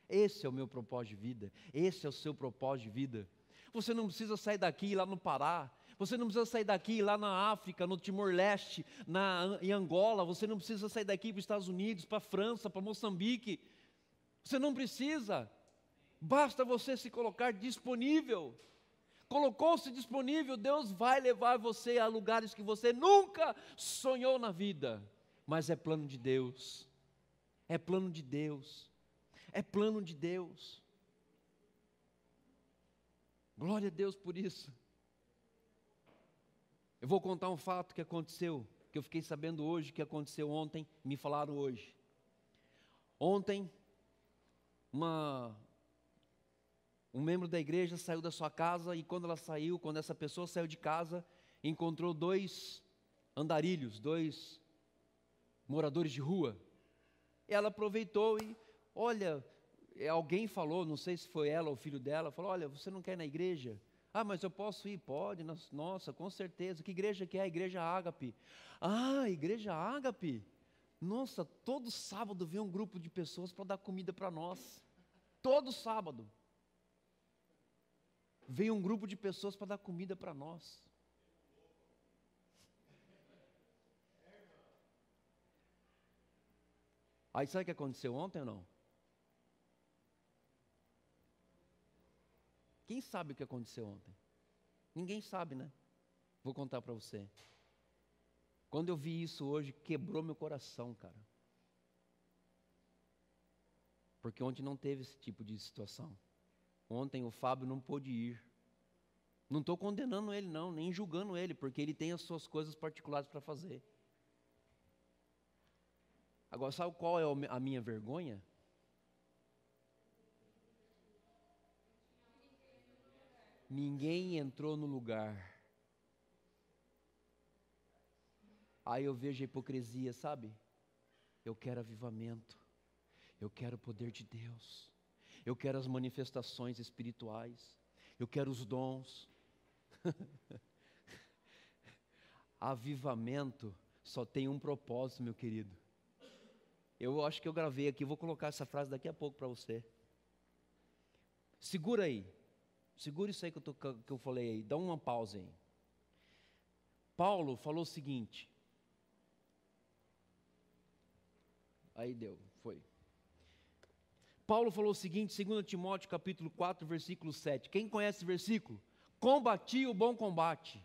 Esse é o meu propósito de vida. Esse é o seu propósito de vida. Você não precisa sair daqui e ir lá no Pará. Você não precisa sair daqui e ir lá na África, no Timor-Leste, em Angola. Você não precisa sair daqui para os Estados Unidos, para a França, para Moçambique. Você não precisa. Basta você se colocar disponível. Colocou-se disponível, Deus vai levar você a lugares que você nunca sonhou na vida. Mas é plano de Deus. É plano de Deus. É plano de Deus. Glória a Deus por isso. Eu vou contar um fato que aconteceu, que eu fiquei sabendo hoje, que aconteceu ontem, me falaram hoje. Ontem, um membro da igreja saiu da sua casa e quando essa pessoa saiu de casa, encontrou 2 andarilhos, 2 moradores de rua. Ela aproveitou e, olha, alguém falou, não sei se foi ela ou o filho dela, falou, olha, você não quer ir na igreja? Ah, mas eu posso ir? Pode, nossa, com certeza. Que igreja que é? A Igreja Ágape. Ah, Igreja Ágape? Nossa, todo sábado vem um grupo de pessoas para dar comida para nós. Todo sábado. Veio um grupo de pessoas para dar comida para nós. Aí sabe o que aconteceu ontem ou não? Quem sabe o que aconteceu ontem? Ninguém sabe, né? Vou contar para você. Quando eu vi isso hoje, quebrou meu coração, cara. Porque ontem não teve esse tipo de situação. Ontem o Fábio não pôde ir. Não estou condenando ele não, nem julgando ele, porque ele tem as suas coisas particulares para fazer. Agora, sabe qual é a minha vergonha? Ninguém entrou no lugar. Aí eu vejo a hipocrisia, sabe? Eu quero avivamento. Eu quero o poder de Deus. Eu quero as manifestações espirituais. Eu quero os dons. Avivamento só tem um propósito, meu querido. Eu acho que eu gravei aqui, vou colocar essa frase daqui a pouco para você. Segura aí. Segura isso aí que eu falei aí. Dá uma pausa aí. Paulo falou o seguinte. Aí deu, foi. Paulo falou o seguinte, 2 Timóteo capítulo 4, versículo 7. Quem conhece esse versículo? Combati o bom combate.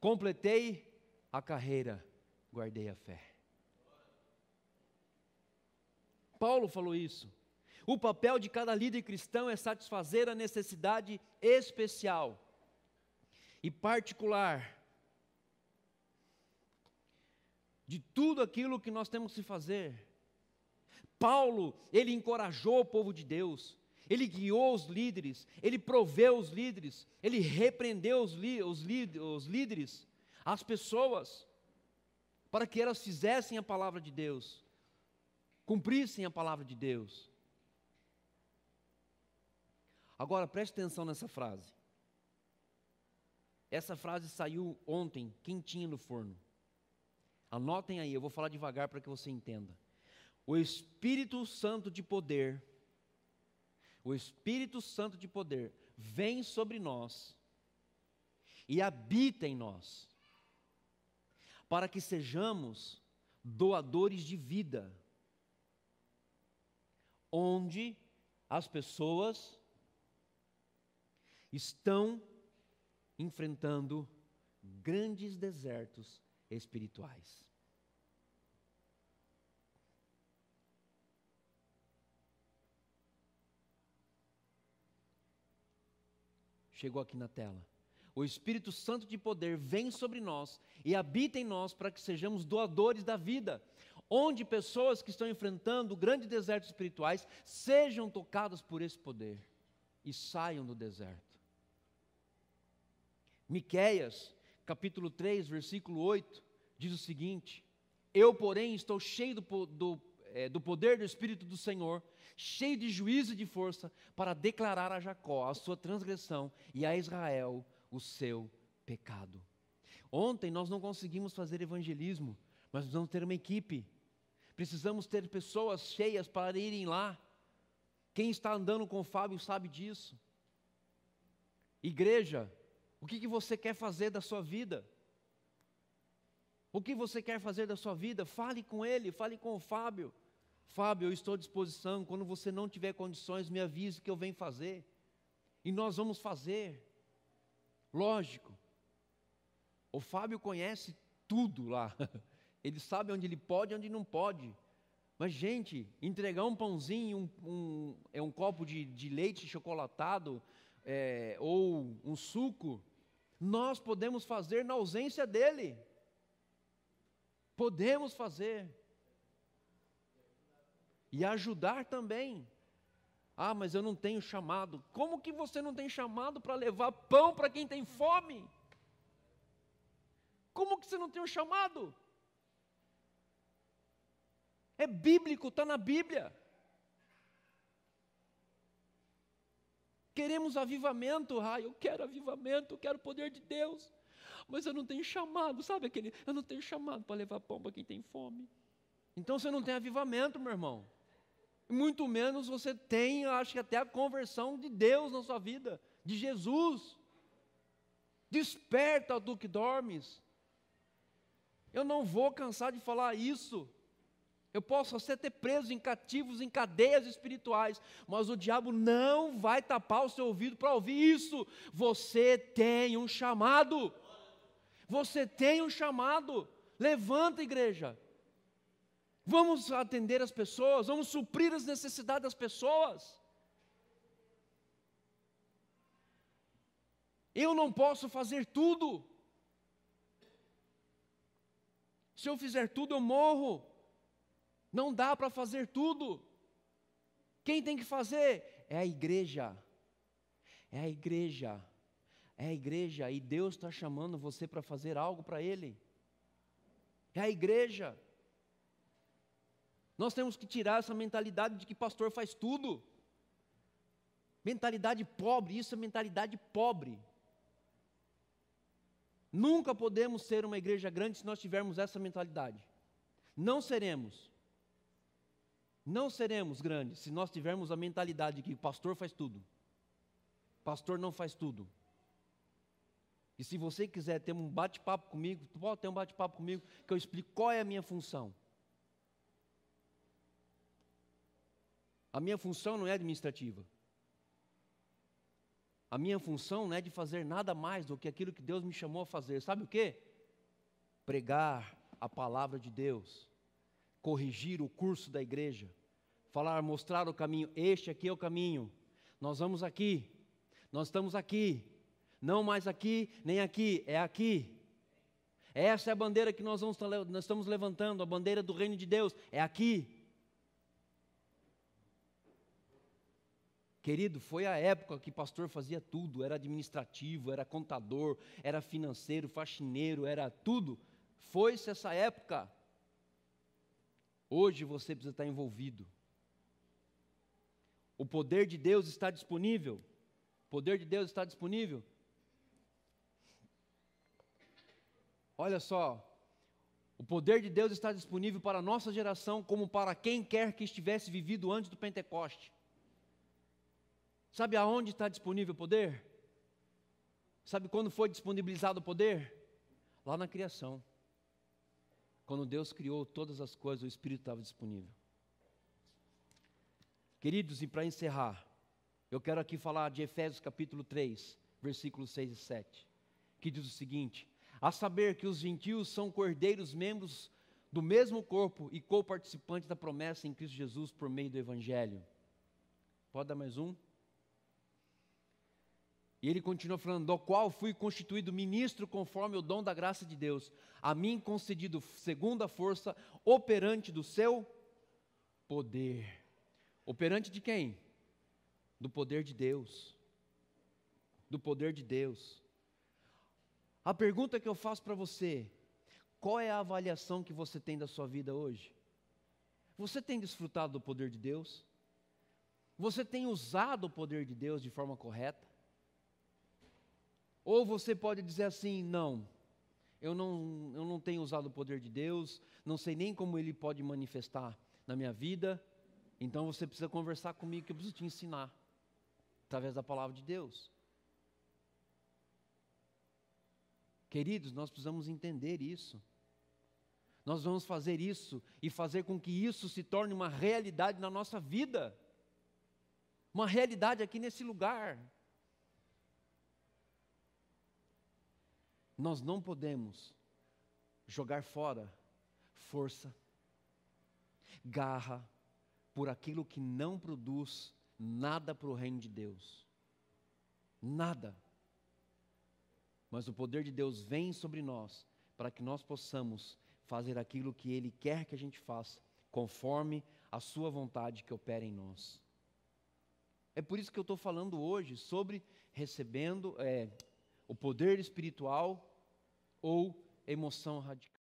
Completei a carreira. Guardei a fé. Paulo falou isso. O papel de cada líder cristão é satisfazer a necessidade especial e particular de tudo aquilo que nós temos que fazer. Paulo, ele encorajou o povo de Deus, ele guiou os líderes, ele proveu os líderes, ele repreendeu os líderes, as pessoas, para que elas fizessem a palavra de Deus, cumprissem a palavra de Deus. Agora, preste atenção nessa frase. Essa frase saiu ontem, quentinha no forno. Anotem aí, eu vou falar devagar para que você entenda. O Espírito Santo de poder, vem sobre nós e habita em nós, para que sejamos doadores de vida, onde as pessoas estão enfrentando grandes desertos espirituais. Chegou aqui na tela. O Espírito Santo de poder vem sobre nós e habita em nós para que sejamos doadores da vida, onde pessoas que estão enfrentando grandes desertos espirituais sejam tocadas por esse poder e saiam do deserto. Miqueias, capítulo 3, versículo 8, diz o seguinte: eu, porém, estou cheio do poder do Espírito do Senhor, cheio de juízo e de força, para declarar a Jacó a sua transgressão e a Israel o seu pecado. Ontem nós não conseguimos fazer evangelismo, mas precisamos ter uma equipe, precisamos ter pessoas cheias para irem lá. Quem está andando com o Fábio sabe disso. Igreja, o que você quer fazer da sua vida? O que você quer fazer da sua vida? Fale com ele, fale com o Fábio. Fábio, eu estou à disposição. Quando você não tiver condições, me avise que eu venho fazer. E nós vamos fazer. Lógico. O Fábio conhece tudo lá. Ele sabe onde ele pode e onde não pode. Mas, gente, entregar um pãozinho, um copo de leite chocolatado, ou um suco, nós podemos fazer na ausência dele. Podemos fazer. E ajudar também. Ah, mas eu não tenho chamado. Como que você não tem chamado para levar pão para quem tem fome? Como que você não tem um chamado? É bíblico, está na Bíblia. Queremos avivamento, eu quero avivamento, eu quero o poder de Deus. Mas eu não tenho chamado, sabe aquele? Eu não tenho chamado para levar pão para quem tem fome. Então você não tem avivamento, meu irmão. Muito menos você tem, acho que até a conversão de Deus na sua vida, de Jesus. Desperta do que dormes. Eu não vou cansar de falar isso. Eu posso até ter preso em cativos, em cadeias espirituais, mas o diabo não vai tapar o seu ouvido para ouvir isso. Você tem um chamado. Você tem um chamado. Levanta, igreja. Vamos atender as pessoas, vamos suprir as necessidades das pessoas. Eu não posso fazer tudo. Se eu fizer tudo, eu morro. Não dá para fazer tudo. Quem tem que fazer? É a igreja. É a igreja. É a igreja. E Deus está chamando você para fazer algo para Ele. É a igreja. Nós temos que tirar essa mentalidade de que pastor faz tudo. Mentalidade pobre, isso é mentalidade pobre. Nunca podemos ser uma igreja grande se nós tivermos essa mentalidade. Não seremos. Não seremos grandes se nós tivermos a mentalidade de que pastor faz tudo. Pastor não faz tudo. E se você quiser ter um bate-papo comigo, pode ter um bate-papo comigo, que eu explico qual é a minha função. A minha função não é administrativa. A minha função não é de fazer nada mais do que aquilo que Deus me chamou a fazer. Sabe o quê? Pregar a palavra de Deus. Corrigir o curso da igreja. Falar, mostrar o caminho. Este aqui é o caminho. Nós vamos aqui. Nós estamos aqui. Não mais aqui, nem aqui. É aqui. Essa é a bandeira que nós estamos levantando. A bandeira do reino de Deus. É aqui. Querido, foi a época que pastor fazia tudo, era administrativo, era contador, era financeiro, faxineiro, era tudo. Foi-se essa época. Hoje você precisa estar envolvido. O poder de Deus está disponível. O poder de Deus está disponível. Olha só, o poder de Deus está disponível para a nossa geração, como para quem quer que estivesse vivido antes do Pentecoste. Sabe aonde está disponível o poder? Sabe quando foi disponibilizado o poder? Lá na criação. Quando Deus criou todas as coisas, o Espírito estava disponível. Queridos, e para encerrar, eu quero aqui falar de Efésios capítulo 3, versículos 6 e 7, que diz o seguinte: a saber que os gentios são cordeiros membros do mesmo corpo e co-participantes da promessa em Cristo Jesus por meio do Evangelho. Pode dar mais um? E ele continua falando, do qual fui constituído ministro conforme o dom da graça de Deus, a mim concedido segundo a força operante do seu poder. Operante de quem? Do poder de Deus. Do poder de Deus. A pergunta que eu faço para você, qual é a avaliação que você tem da sua vida hoje? Você tem desfrutado do poder de Deus? Você tem usado o poder de Deus de forma correta? Ou você pode dizer assim, não, eu não tenho usado o poder de Deus, não sei nem como Ele pode manifestar na minha vida, então você precisa conversar comigo que eu preciso te ensinar, através da palavra de Deus. Queridos, nós precisamos entender isso. Nós vamos fazer isso e fazer com que isso se torne uma realidade na nossa vida. Uma realidade aqui nesse lugar. Nós não podemos jogar fora força, garra, por aquilo que não produz nada para o reino de Deus. Nada. Mas o poder de Deus vem sobre nós para que nós possamos fazer aquilo que Ele quer que a gente faça, conforme a sua vontade que opera em nós. É por isso que eu estou falando hoje sobre recebendo o poder espiritual ou emoção radical.